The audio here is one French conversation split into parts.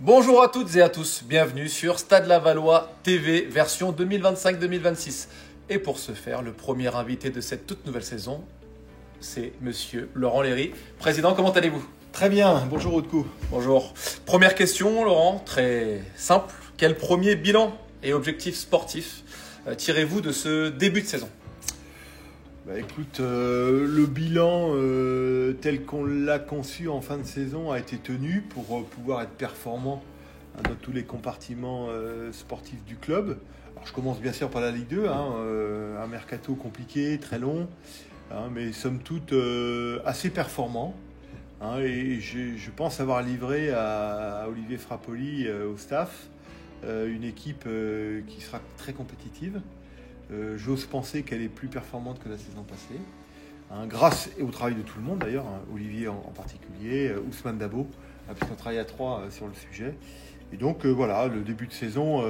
Bonjour à toutes et à tous, bienvenue sur Stade Lavallois TV version 2025-2026. Et pour ce faire, le premier invité de cette toute nouvelle saison, c'est Monsieur Laurent Léry. Président, comment allez-vous ? Très bien, bonjour Audco. Bonjour. Première question, Laurent, très simple. Quel premier bilan et objectif sportif tirez-vous de ce début de saison ? Écoute, le bilan tel qu'on l'a conçu en fin de saison a été tenu pour pouvoir être performant dans tous les compartiments sportifs du club. Alors, je commence bien sûr par la Ligue 2, un mercato compliqué, très long, mais somme toute assez performant. Et je pense avoir livré à Olivier Frappoli, au staff, une équipe qui sera très compétitive. J'ose penser qu'elle est plus performante que la saison passée, grâce au travail de tout le monde d'ailleurs, Olivier en particulier, Ousmane Dabo, puisqu'on travaille à trois sur le sujet. Et donc voilà, le début de saison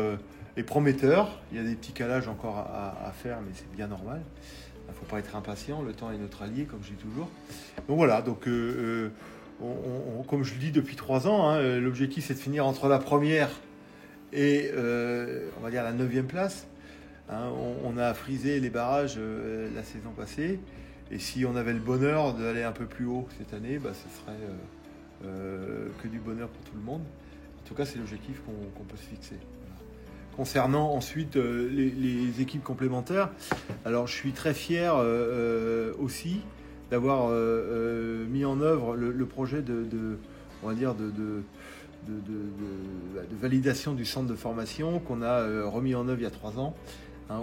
est prometteur. Il y a des petits calages encore à faire, mais c'est bien normal. Il ne faut pas être impatient, le temps est notre allié, comme je dis toujours. Donc voilà, donc, comme je le dis depuis 3 ans, l'objectif c'est de finir entre la première et on va dire la 9e place. On a frisé les barrages la saison passée, et si on avait le bonheur d'aller un peu plus haut cette année, ce serait que du bonheur pour tout le monde. En tout cas, c'est l'objectif qu'on peut se fixer. Voilà. Concernant ensuite les équipes complémentaires, alors je suis très fier aussi d'avoir mis en œuvre le projet on va dire de validation du centre de formation qu'on a remis en œuvre il y a 3 ans.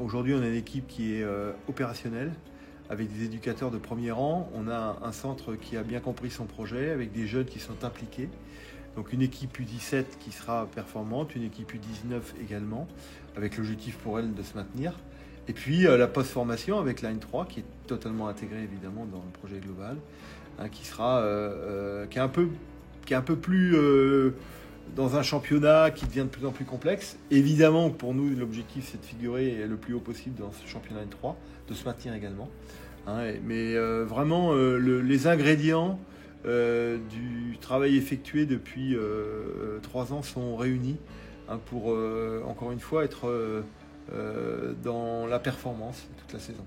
Aujourd'hui, on a une équipe qui est opérationnelle, avec des éducateurs de premier rang. On a un centre qui a bien compris son projet, avec des jeunes qui sont impliqués. Donc une équipe U17 qui sera performante, une équipe U19 également, avec l'objectif pour elle de se maintenir. Et puis la post-formation avec la N3, qui est totalement intégrée évidemment dans le projet global, qui est un peu plus... dans un championnat qui devient de plus en plus complexe. Évidemment, pour nous, l'objectif, c'est de figurer le plus haut possible dans ce championnat N3, de se maintenir également. Mais vraiment, les ingrédients du travail effectué depuis 3 ans sont réunis pour, encore une fois, être dans la performance toute la saison.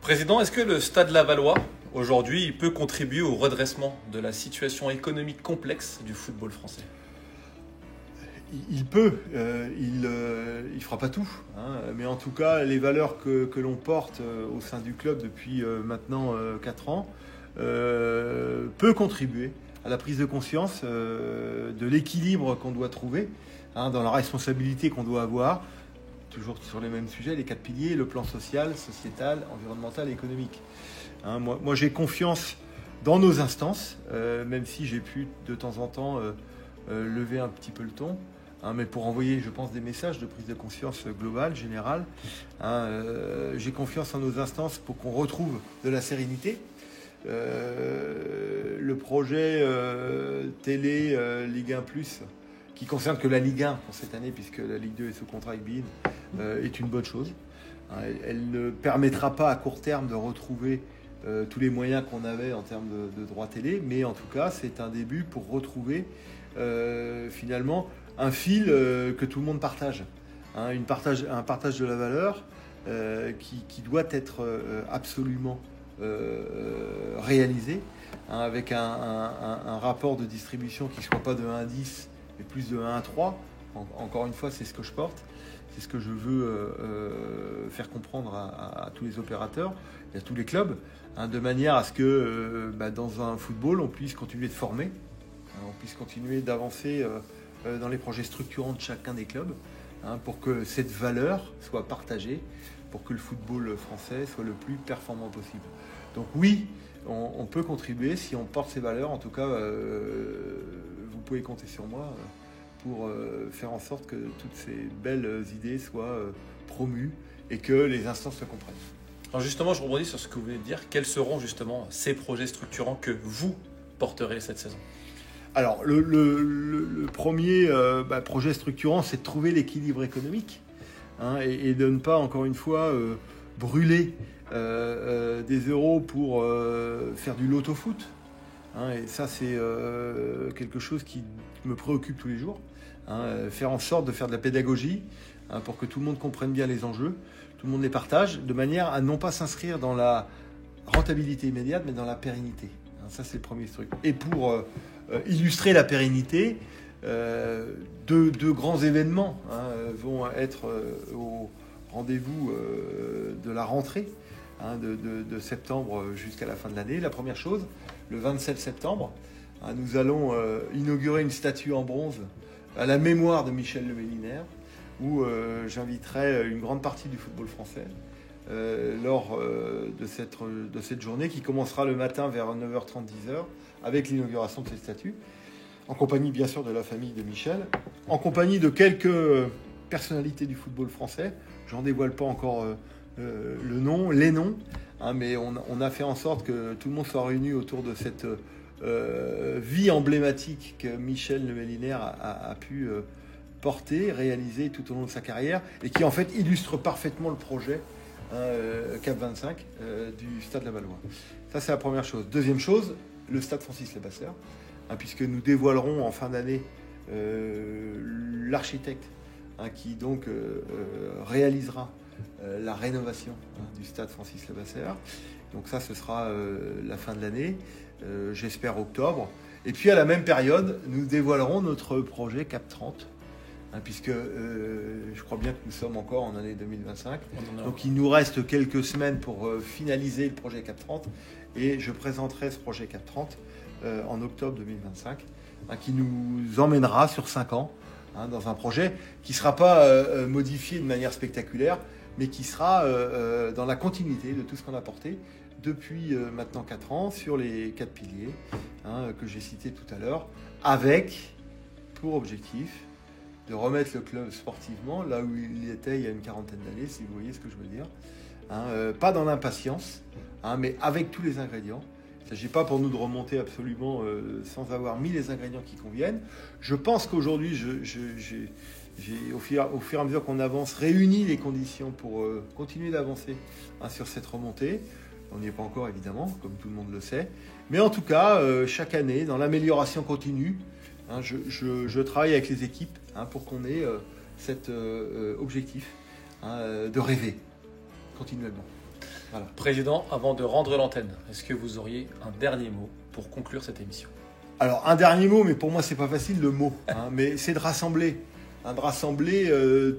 Président, est-ce que le Stade Lavallois, aujourd'hui, il peut contribuer au redressement de la situation économique complexe du football français ? Il peut, il fera pas tout, mais en tout cas, les valeurs que l'on porte au sein du club depuis maintenant 4 ans peut contribuer à la prise de conscience de l'équilibre qu'on doit trouver dans la responsabilité qu'on doit avoir. Toujours sur les mêmes sujets, les 4 piliers, le plan social, sociétal, environnemental et économique. Moi, j'ai confiance dans nos instances, même si j'ai pu de temps en temps lever un petit peu le ton, mais pour envoyer, je pense, des messages de prise de conscience globale, générale. J'ai confiance en nos instances pour qu'on retrouve de la sérénité. Le projet télé Ligue 1+, qui concerne que la Ligue 1 pour cette année, puisque la Ligue 2 est sous contrat avec BeIN, est une bonne chose. Elle ne permettra pas à court terme de retrouver tous les moyens qu'on avait en termes de droits télé, mais en tout cas, c'est un début pour retrouver finalement un fil que tout le monde partage. Un partage de la valeur qui doit être absolument réalisé, avec un rapport de distribution qui ne soit pas de 1 à 10, mais plus de 1 à 3. Encore une fois, c'est ce que je porte. C'est ce que je veux faire comprendre à tous les opérateurs et à tous les clubs, de manière à ce que dans un football, on puisse continuer de former, on puisse continuer d'avancer dans les projets structurants de chacun des clubs, pour que cette valeur soit partagée, pour que le football français soit le plus performant possible. Donc oui, on peut contribuer si on porte ces valeurs. En tout cas, vous pouvez compter sur moi pour faire en sorte que toutes ces belles idées soient promues et que les instances le comprennent. Alors justement, je rebondis sur ce que vous venez de dire. Quels seront justement ces projets structurants que vous porterez cette saison ? Alors, le premier projet structurant, c'est de trouver l'équilibre économique, et de ne pas, encore une fois, brûler des euros pour faire du loto-foot. Et ça, c'est quelque chose qui me préoccupe tous les jours. Faire en sorte de faire de la pédagogie pour que tout le monde comprenne bien les enjeux, tout le monde les partage, de manière à non pas s'inscrire dans la rentabilité immédiate, mais dans la pérennité. Ça, c'est le premier truc. Et pour illustrer la pérennité, deux grands événements vont être au rendez-vous de la rentrée de septembre jusqu'à la fin de l'année. La première chose, le 27 septembre, nous allons inaugurer une statue en bronze à la mémoire de Michel Lemellinaire, où j'inviterai une grande partie du football français lors de cette journée qui commencera le matin vers 9h30, 10h avec l'inauguration de cette statue, en compagnie bien sûr de la famille de Michel, en compagnie de quelques personnalités du football français. J'en dévoile pas encore les noms, mais on a fait en sorte que tout le monde soit réuni autour de cette vie emblématique que Michel Lemellinaire a pu porter, réaliser tout au long de sa carrière, et qui en fait illustre parfaitement le projet Cap 25 du Stade Lavallois. Ça, c'est la première chose. Deuxième chose, le Stade Francis Levasseur, puisque nous dévoilerons en fin d'année l'architecte qui donc réalisera la rénovation du Stade Francis Levasseur. Donc ça, ce sera la fin de l'année, j'espère octobre. Et puis à la même période, nous dévoilerons notre projet Cap 30, puisque je crois bien que nous sommes encore en année 2025. Donc il nous reste quelques semaines pour finaliser le projet Cap 30, et je présenterai ce projet Cap 30 en octobre 2025, qui nous emmènera sur 5 ans dans un projet qui ne sera pas modifié de manière spectaculaire, mais qui sera dans la continuité de tout ce qu'on a porté depuis maintenant 4 ans sur les 4 piliers que j'ai cités tout à l'heure, avec pour objectif de remettre le club sportivement là où il était il y a une quarantaine d'années, si vous voyez ce que je veux dire. Pas dans l'impatience, mais avec tous les ingrédients. Il ne s'agit pas pour nous de remonter absolument sans avoir mis les ingrédients qui conviennent. Je pense qu'aujourd'hui, j'ai au fur et à mesure qu'on avance, réuni les conditions pour continuer d'avancer sur cette remontée. On n'y est pas encore, évidemment, comme tout le monde le sait. Mais en tout cas, chaque année, dans l'amélioration continue, je travaille avec les équipes pour qu'on ait cet objectif de rêver continuellement. Voilà. Président, avant de rendre l'antenne, est-ce que vous auriez un dernier mot pour conclure cette émission? Alors, un dernier mot, mais pour moi, c'est pas facile le mot, mais c'est de rassembler.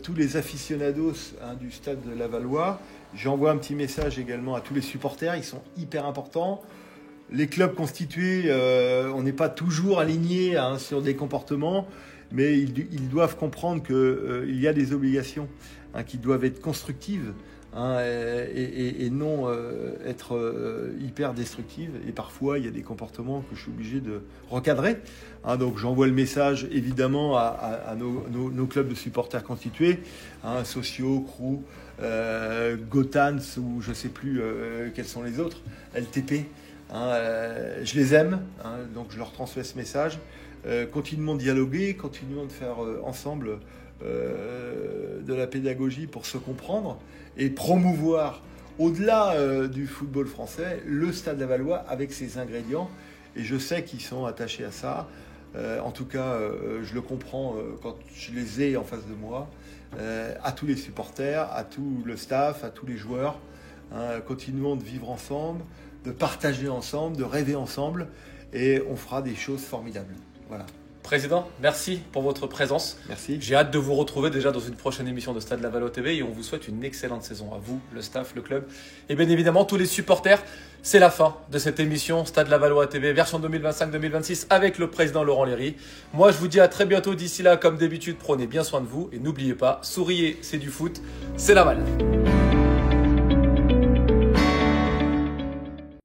Tous les aficionados du Stade de Lavallois. J'envoie un petit message également à tous les supporters, ils sont hyper importants. Les clubs constitués, on n'est pas toujours alignés sur des comportements, mais ils doivent comprendre qu'il y a des obligations qui doivent être constructives et non être hyper destructives. Et parfois, il y a des comportements que je suis obligé de recadrer. Donc j'envoie le message évidemment à nos clubs de supporters constitués, Socio, Crew, Gotans ou je ne sais plus quels sont les autres, LTP. Je les aime, donc je leur transmets ce message. Continuons de dialoguer, continuons de faire ensemble de la pédagogie pour se comprendre et promouvoir au-delà du football français le Stade Lavallois avec ses ingrédients. Et je sais qu'ils sont attachés à ça. En tout cas, je le comprends quand je les ai en face de moi. À tous les supporters, à tout le staff, à tous les joueurs. Continuons de vivre ensemble, de partager ensemble, de rêver ensemble, et on fera des choses formidables. Voilà. Président, merci pour votre présence. Merci. J'ai hâte de vous retrouver déjà dans une prochaine émission de Stade Lavallois TV, et on vous souhaite une excellente saison à vous, le staff, le club et bien évidemment tous les supporters. C'est la fin de cette émission Stade Lavallois TV version 2025-2026 avec le président Laurent Léry. Moi, je vous dis à très bientôt. D'ici là, comme d'habitude, prenez bien soin de vous et n'oubliez pas, souriez, c'est du foot, c'est Laval.